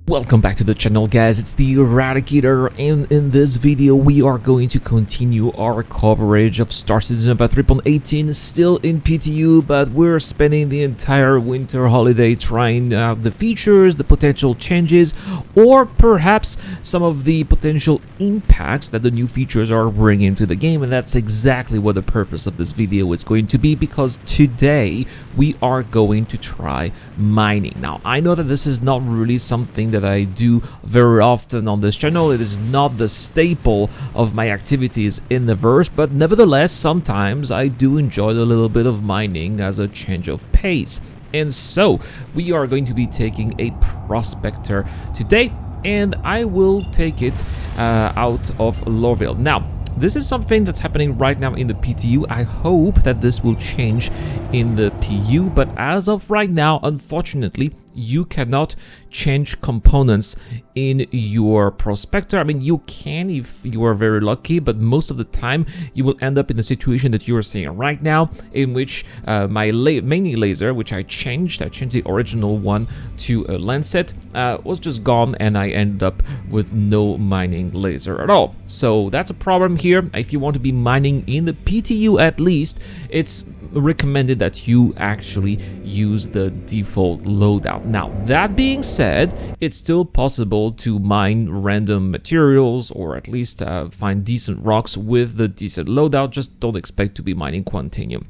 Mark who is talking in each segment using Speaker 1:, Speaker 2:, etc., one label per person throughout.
Speaker 1: Welcome back to the channel, guys. It's the Eradicator, and in this video we are going to continue our coverage of Star Citizen by 3.18, still in PTU, but we're spending the entire winter holiday trying out the features, the potential changes, or perhaps some of the potential impacts that the new features are bringing to the game. And that's exactly what the purpose of this video is going to be, because today we are going to try mining. Now, I know that this is not really something that I do very often on this channel. It is not the staple of my activities in the verse, but nevertheless, sometimes I do enjoy a little bit of mining as a change of pace. And so we are going to be taking a prospector today, and I will take it out of Lorville. Now, this is something that's happening right now in the PTU. I hope that this will change in the PU, but as of right now, unfortunately, you cannot change components in your prospector. I mean, you can if you are very lucky, but most of the time you will end up in the situation that you are seeing right now, in which my mini laser, which I changed the original one to a Lancet, was just gone, and I ended up with no mining laser at all. So that's a problem here. If you want to be mining in the PTU, at least, it's recommended that you actually use the default loadout. Now, that being said, it's still possible to mine random materials, or at least find decent rocks with the decent loadout. Just don't expect to be mining Quantanium.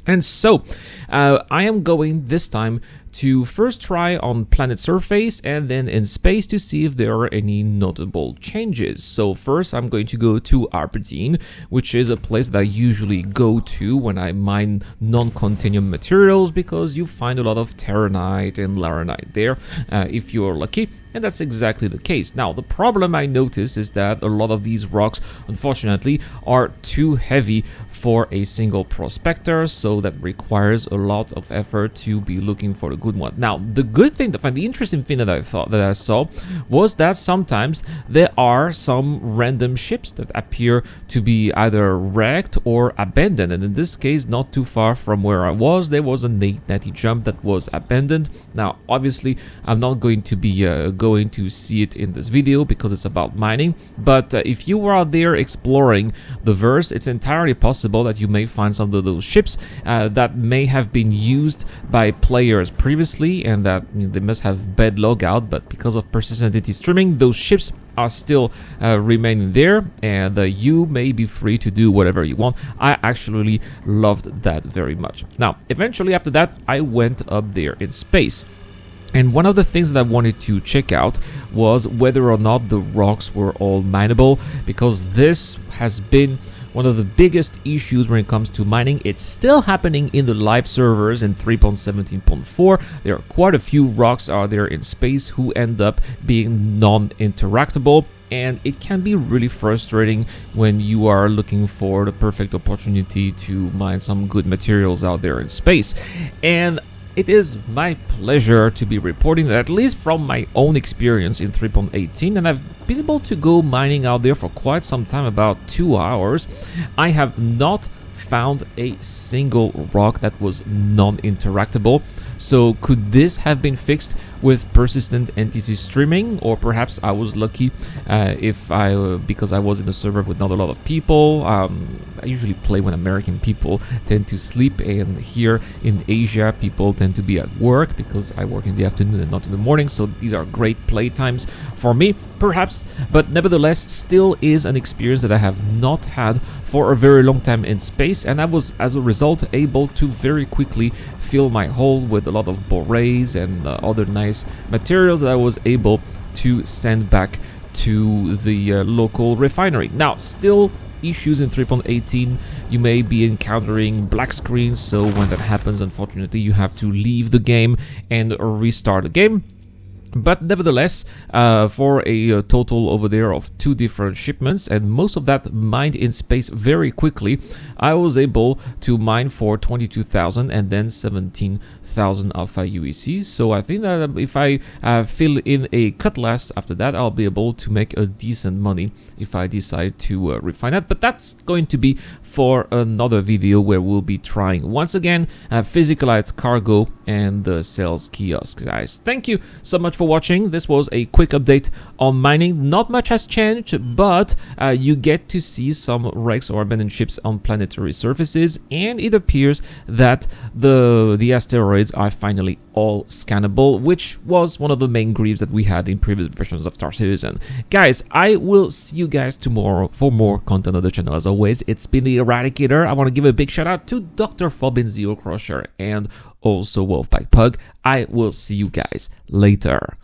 Speaker 1: And so, I am going this time to first try on planet surface and then in space to see if there are any notable changes. So first I'm going to go to Aberdeen, which is a place that I usually go to when I mine non-Quantanium materials, because you find a lot of Terranite and Laranite there if you are lucky. And that's exactly the case. Now, the problem I noticed is that a lot of these rocks, unfortunately, are too heavy for a single prospector, so that requires a lot of effort to be looking for the good one. Now, the good thing, the interesting thing that I saw was that sometimes there are some random ships that appear to be either wrecked or abandoned. And in this case, not too far from where I was, there was a 890 jump that was abandoned. Now, obviously, I'm not going to be going to see it in this video because it's about mining, but if you are out there exploring the verse, it's entirely possible that you may find some of those ships that may have been used by players previously, and that they must have bad logout, but because of persistent streaming, those ships are still remaining there, and you may be free to do whatever you want. I actually loved that very much. Now, eventually after that, I went up there in space. And one of the things that I wanted to check out was whether or not the rocks were all mineable, because this has been one of the biggest issues when it comes to mining. It's still happening in the live servers in 3.17.4. There are quite a few rocks out there in space who end up being non-interactable, and it can be really frustrating when you are looking for the perfect opportunity to mine some good materials out there in space. And it is my pleasure to be reporting that, at least from my own experience in 3.18, and I've been able to go mining out there for quite some time, about 2 hours, I have not found a single rock that was non-interactable. So could this have been fixed with persistent NTC streaming, or perhaps I was lucky because I was in a server with not a lot of people. I usually play when American people tend to sleep, and here in Asia people tend to be at work because I work in the afternoon and not in the morning, so these are great play times for me, perhaps, but nevertheless still is an experience that I have not had for a very long time in space, and I was, as a result, able to very quickly fill my hole with a lot of borates and other nice materials that I was able to send back to the local refinery. Now, still issues in 3.18, you may be encountering black screens, so when that happens, unfortunately, you have to leave the game and restart the game. But nevertheless, for a total over there of 2 different shipments, and most of that mined in space very quickly, I was able to mine for 22,000 and then 17,000 alpha UEC. So I think that if I fill in a cutlass after that, I'll be able to make a decent money if I decide to refine that. But that's going to be for another video where we'll be trying once again Physicalite's cargo and the sales kiosk, guys. Thank you so much for for watching. This was a quick update on mining. Not much has changed, but you get to see some wrecks or abandoned ships on planetary surfaces, and it appears that the asteroids are finally all scannable, which was one of the main grieves that we had in previous versions of Star Citizen. Guys, I will see you guys tomorrow for more content on the channel. As always, it's been the Eradicator. I want to give a big shout out to Dr. Fobin Zero Crusher and also Wolfpack Pug. I will see you guys later.